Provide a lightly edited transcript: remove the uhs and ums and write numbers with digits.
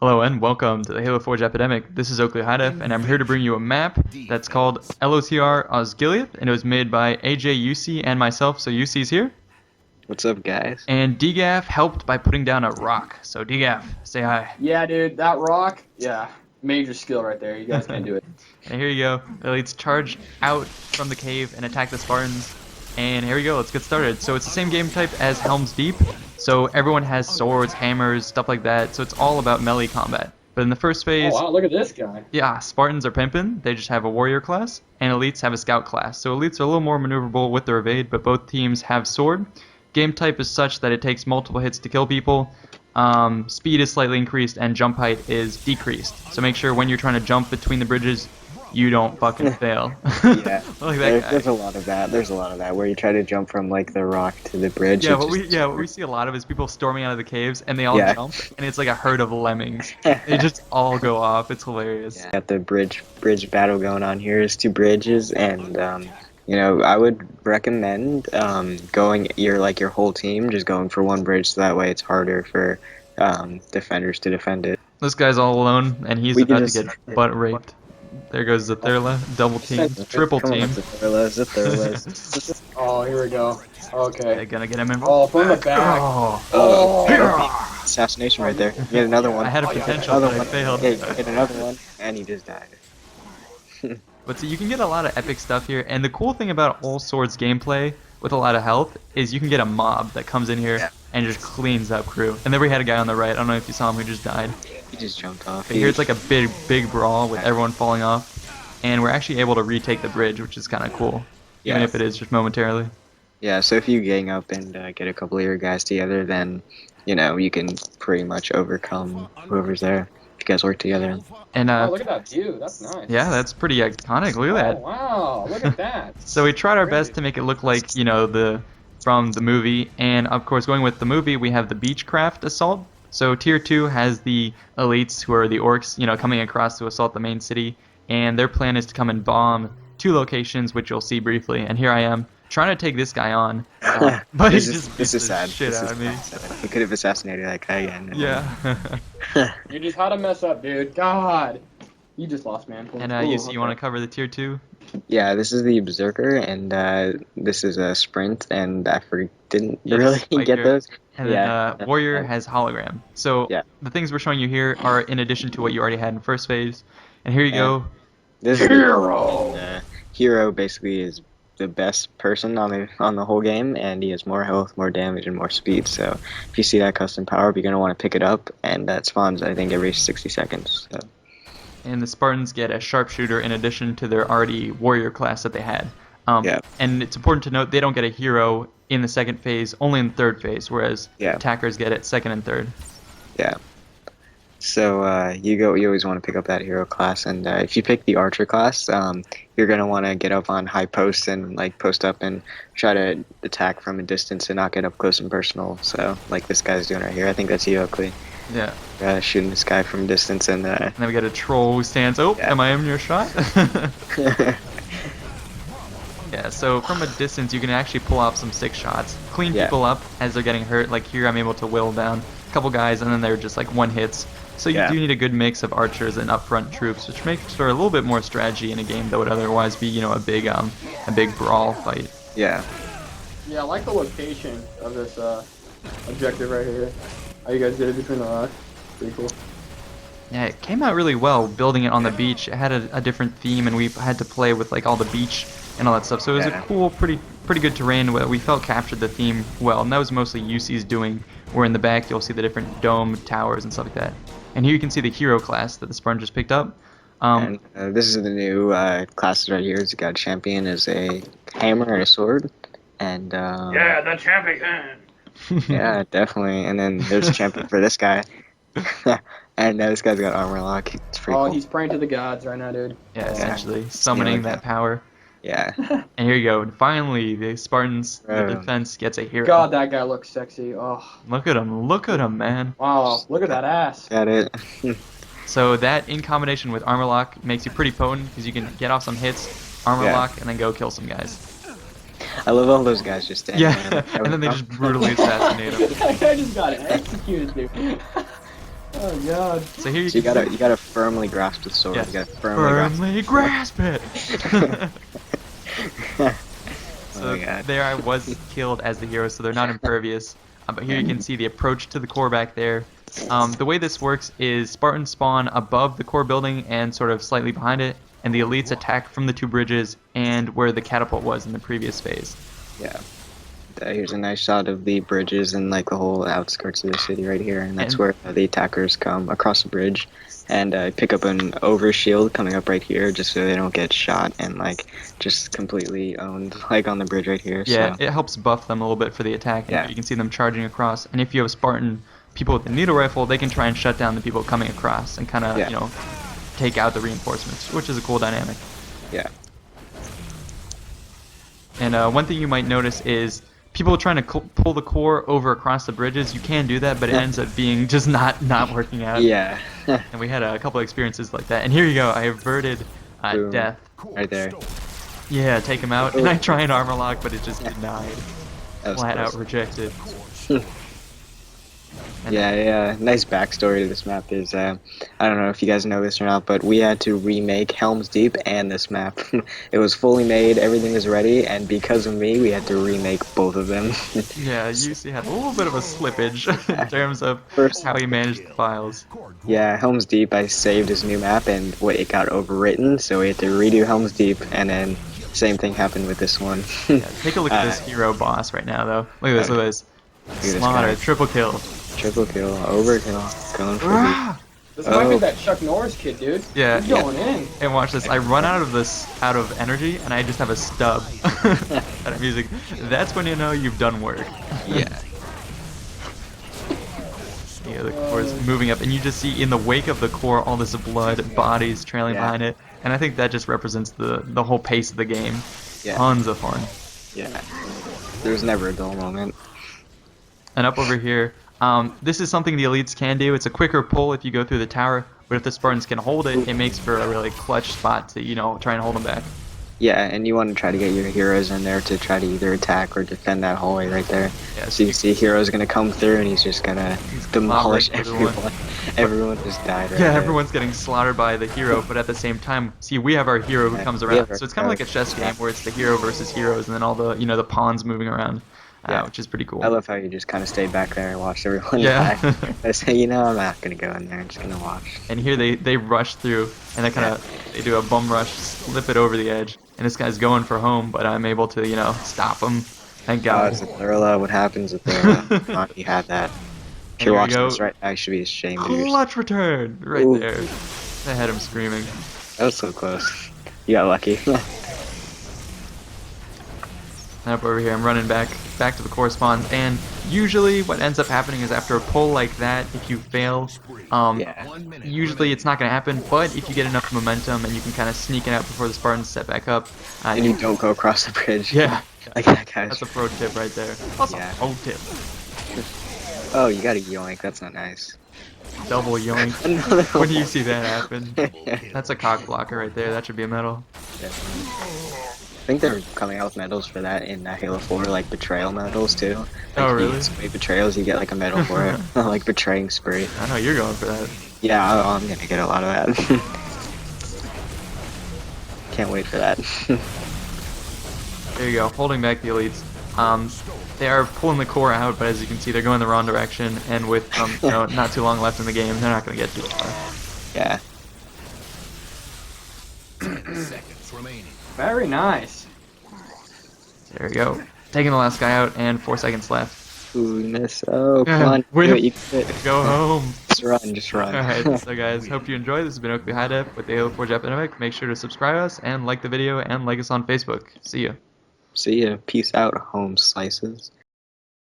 Hello and welcome to the Halo Forge Epidemic. This is Oakley HiDef, and I'm here to bring you a map that's called LOTR Osgiliath, and it was made by AJ, Yusi, and myself, so Yusi's here. What's up, guys? And DGAF helped by putting down a rock. So DGAF, say hi. Yeah, dude, that rock, yeah, major skill right there. You guys can't do it. And here you go. The elites charge out from the cave and attack the Spartans. And here we go, let's get started. So it's the same game type as Helm's Deep. So everyone has swords, hammers, stuff like that. So it's all about melee combat. But in the first phase, Oh, wow, look at this guy. yeah, Spartans are pimping. They just have a warrior class, and elites have a scout class. So elites are a little more maneuverable with their evade, but both teams have sword. Game type is such that it takes multiple hits to kill people. Speed is slightly increased, and jump height is decreased. So make sure when you're trying to jump between the bridges, you don't fucking fail. Yeah, Like that guy. there's a lot of that. There's a lot of that where you try to jump from like the rock to the bridge. Yeah, It what we see a lot of is people storming out of the caves, and they all Yeah. jump, and it's like a herd of lemmings. They just all go off. It's hilarious. Yeah. Got the bridge battle going on here. There's two bridges, and I would recommend going your whole team just going for one bridge, so that way it's harder for defenders to defend it. This guy's all alone, and he's We can about just- to get butt raped. There goes Zithirla, double team, triple Come on, team. Zithirla. Oh, here we go. They're Okay. gonna get him in. Oh, from the back. Oh, Oh, Assassination right there. You get another one. I had a Oh, yeah, potential, another but I one. failed. Yeah, you get another one, and he just died. But see, you can get a lot of epic stuff here, and the cool thing about all swords gameplay with a lot of health is you can get a mob that comes in here Yeah. and just cleans up crew. And then we had a guy on the right, I don't know if you saw him, who just died. He just jumped off. But here it's like a big brawl with everyone falling off, and we're actually able to retake the bridge, which is kind of cool, even Yeah. if it is just momentarily. Yeah, so if you gang up and get a couple of your guys together, then, you can pretty much overcome whoever's there if you guys work together. And oh, look at that view. That's nice. yeah, that's pretty iconic. Look at Oh, that. wow, look at that. So we tried our best to make it look like, from the movie, and of course going with the movie we have the Beechcraft Assault. So tier 2 has the elites who are the orcs, coming across to assault the main city, and their plan is to come and bomb 2 locations, which you'll see briefly. And here I am trying to take this guy on, but he just beats the sad. shit out of me. He could have assassinated that guy again. Yeah. You just had a mess up, dude. God. You just lost, man. And Ooh, you want to cover the tier 2? Yeah, this is the Berserker, and this is a sprint, and I didn't Yeah, really Spiker. get those. And Yeah. then Warrior has hologram. So Yeah. the things we're showing you here are in addition to what you already had in first phase. And here you go. This is Hero. Hero basically is the best person on the whole game, and he has more health, more damage, and more speed. So if you see that custom power up, you're gonna want to pick it up, and that spawns I think every 60 seconds. So. And the Spartans get a sharpshooter in addition to their already warrior class that they had. Yeah. And it's important to note they don't get a hero in the second phase, only in the third phase, whereas Yeah. attackers get it second and third. Yeah. So you always want to pick up that hero class, and if you pick the archer class, you're gonna want to get up on high posts and like post up and try to attack from a distance and not get up close and personal. So like this guy's doing right here. I think that's you, Oakley. Yeah. Shooting this guy from distance, and And then we got a troll who stands. Oh, Yeah. am I in your shot? Yeah, so from a distance you can actually pull off some sick shots. Clean Yeah. people up as they're getting hurt. Like here I'm able to whittle down a couple guys and then they're just like one hits. So you Yeah. do need a good mix of archers and upfront troops, which makes for a little bit more strategy in a game that would otherwise be, a big brawl fight. yeah. Yeah, I like the location of this objective right here. How you guys did it between the rocks. Pretty cool. Yeah, it came out really well building it on the beach. It had a different theme and we had to play with like all the beach and all that stuff. So it was Yeah. a cool, pretty good terrain where we felt captured the theme well. And that was mostly UC's doing, where in the back you'll see the different dome towers and stuff like that. And here you can see the hero class that the Spartan just picked up. And this is the new classes right here. It's got a champion as a hammer and a sword, and the champion. yeah, definitely. And then there's a champion for this guy, and this guy's got armor lock. It's pretty Oh, cool. he's praying to the gods right now, dude. Yeah, essentially summoning that power. Yeah. And here you go. Finally, the Spartans, the Oh. defense gets a hero. God, that guy looks sexy. Oh, Look at him, man. wow, look at that ass. Got it. So that in combination with armor lock makes you pretty potent because you can get off some hits, armor Yeah. lock, and then go kill some guys. I love all those guys just standing Yeah, there. and then they just brutally assassinate him. That guy just got executed, dude. Oh god. So here you So can you gotta firmly grasp the sword. Yes. You gotta firmly grasp. it. Oh So my god. there I was killed as the hero, so they're not impervious. But here you can see the approach to the core back there. The way this works is Spartans spawn above the core building and sort of slightly behind it, and the elites attack from the two bridges and where the catapult was in the previous phase. Yeah. Here's a nice shot of the bridges and like the whole outskirts of the city right here, and that's And- where the attackers come across the bridge and pick up an overshield coming up right here, just so they don't get shot and like just completely owned like on the bridge right here. Yeah, So it helps buff them a little bit for the attack. And Yeah. you can see them charging across. And if you have Spartan people with the needle rifle, they can try and shut down the people coming across and kind of, Yeah. you know, take out the reinforcements, which is a cool dynamic. yeah, And one thing you might notice is people trying to pull the core over across the bridges. You can do that, but it ends up being just not working out. yeah, And we had a couple of experiences like that. And here you go. I averted Boom. death. right there. Yeah, take him out. And I try and armor lock, but it just denied. That was Flat out close. rejected. And Yeah, nice backstory to this map is, I don't know if you guys know this or not, but we had to remake Helm's Deep and this map. It was fully made, everything was ready, and because of me, we had to remake both of them. Yeah, Yusi had a little bit of a slippage in terms of First- how he managed the files. Yeah, Helm's Deep, I saved his new map, and it got overwritten, so we had to redo Helm's Deep, and then same thing happened with this one. Yeah, take a look at this hero boss right now, though. Look at this, look at this. this Slaughter, guy. triple kill. Triple kill, overkill, going for the... Ah! This might be Oh. that Chuck Norris kid, dude. Yeah. He's going in. And watch this. I run out of energy, and I just have a stub out of music. That's when you know you've done work. Yeah. Yeah, the core is moving up, and you just see in the wake of the core all this blood, bodies trailing Yeah. behind it, and I think that just represents the whole pace of the game. Yeah. Tons of fun. Yeah. There's never a dull moment. And up over here, this is something the elites can do. It's a quicker pull if you go through the tower, but if the Spartans can hold it, it makes for a really clutch spot to, you know, try and hold them back. Yeah, and you want to try to get your heroes in there to try to either attack or defend that hallway right there. Yeah, So you see hero's gonna come through and he's just gonna demolish everyone. everyone. Everyone just died right Yeah, there. everyone's getting slaughtered by the hero, but at the same time, see, we have our hero who Yeah, comes we around. have our So it's kind of like a chess game where it's the hero versus heroes, and then all the, you know, the pawns moving around, Yeah. which is pretty cool. I love how you just kind of stayed back there and watched everyone Yeah. die. I say, you know, I'm not gonna go in there. I'm just gonna watch. And here they rush through, and they do a bum rush, slip it over the edge, and this guy's going for home, but I'm able to, you know, stop him. Thank God. God, Zerla, what happens with Zerla? You had that. If you're There we watching go. this right now, you should be ashamed of yourself. Clutch return right Ooh. there. I had him screaming. That was so close. You got lucky. And up over here, I'm running back to the correspond, and usually what ends up happening is after a pull like that, if you fail, Yeah. usually it's not going to happen, but if you get enough momentum and you can kind of sneak it out before the Spartans set back up, And you don't go across the bridge. yeah, Like that guy's. that's a pro tip right there. Also, Yeah. pro tip. Oh, you got a yoink. That's not nice. Double yoink. Another When do you one. see that happen? That's a cock blocker right there. That should be a medal. I think they're coming out with medals for that in Halo 4, like betrayal medals too. Like Oh, if you really? display betrayals, you get like a medal for it. Like betraying spree. I know you're going for that. Yeah, I'm gonna get a lot of that. Can't wait for that. There you go, holding back the elites. They are pulling the core out, but as you can see, they're going the wrong direction. And with you know, not too long left in the game, they're not going to get too far. Yeah. Seconds remaining. Very nice. There you go, taking the last guy out, and 4 seconds left. Ooh, miss. Oh, come Yeah, on. win. Do it. You can do it. Go home. Just run, just run. Alright, so guys, hope you enjoyed. This has been Oakley HiDef with the Halo 4 Epidemic. Make sure to subscribe us and like the video and like us on Facebook. See ya. See ya. Peace out, home slices.